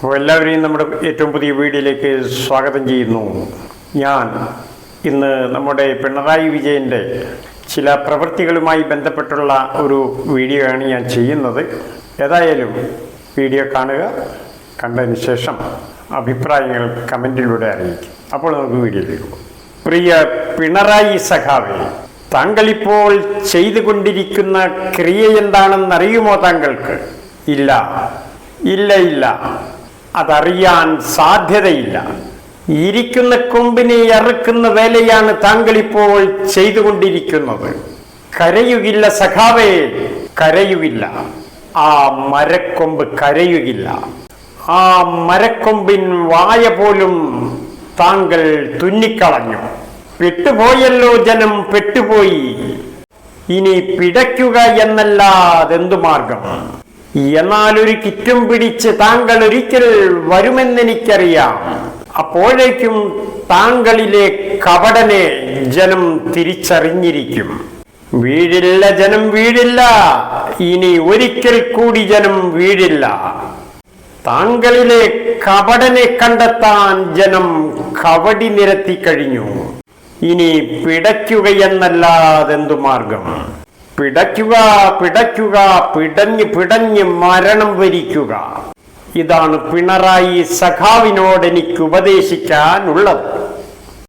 അപ്പോൾ എല്ലാവരെയും നമ്മുടെ ഏറ്റവും പുതിയ വീഡിയോയിലേക്ക് സ്വാഗതം ചെയ്യുന്നു. ഞാൻ ഇന്ന് നമ്മുടെ പിണറായി വിജയൻ്റെ ചില പ്രവൃത്തികളുമായി ബന്ധപ്പെട്ടുള്ള ഒരു വീഡിയോ ആണ് ഞാൻ ചെയ്യുന്നത്. ഏതായാലും വീഡിയോ കാണുക, കണ്ടതിന് ശേഷം അഭിപ്രായങ്ങൾ കമൻറ്റിലൂടെ അറിയിക്കും. അപ്പോൾ നമുക്ക് വീഡിയോയിലേക്ക് പോകാം. പ്രിയ പിണറായി സഖാവേ, താങ്കളിപ്പോൾ ചെയ്തുകൊണ്ടിരിക്കുന്ന ക്രിയ എന്താണെന്നറിയുമോ താങ്കൾക്ക്? ഇല്ല, അതറിയാൻ സാധ്യതയില്ല. ഇരിക്കുന്ന കൊമ്പിനെ അറുക്കുന്ന വേലയാണ് താങ്കളിപ്പോൾ ചെയ്തുകൊണ്ടിരിക്കുന്നത്. കരയുകില്ല സഖാവേ, കരയുകില്ല. ആ മരക്കൊമ്പ് കരയുകില്ല. ആ മരക്കൊമ്പിൻ വായ പോലും താങ്കൾ തുന്നിക്കളഞ്ഞു. പെട്ടുപോയല്ലോ ജനം, പെട്ടുപോയി. ഇനി പിടയ്ക്കുക എന്നല്ലാതെന്തു മാർഗം? എന്നാൽ ഒരു കിറ്റും പിടിച്ച് താങ്കൾ ഒരിക്കൽ വരുമെന്നെനിക്കറിയാം. അപ്പോഴേക്കും താങ്കളിലെ കപടനെ ജനം തിരിച്ചറിഞ്ഞിരിക്കും. വീഴില്ല ജനം, വീഴില്ല. ഇനി ഒരിക്കൽ കൂടി ജനം വീഴില്ല. താങ്കളിലെ കപടനെ കണ്ടെത്താൻ ജനം കവടി നിരത്തി കഴിഞ്ഞു. ഇനി പിടയ്ക്കുകയെന്നല്ലാതെന്തു മാർഗം? പിടയ്ക്കുക, പിടഞ്ഞ് മരണം വരിക്കുക. ഇതാണ് പിണറായി സഖാവിനോട് എനിക്ക് ഉപദേശിക്കാനുള്ളത്.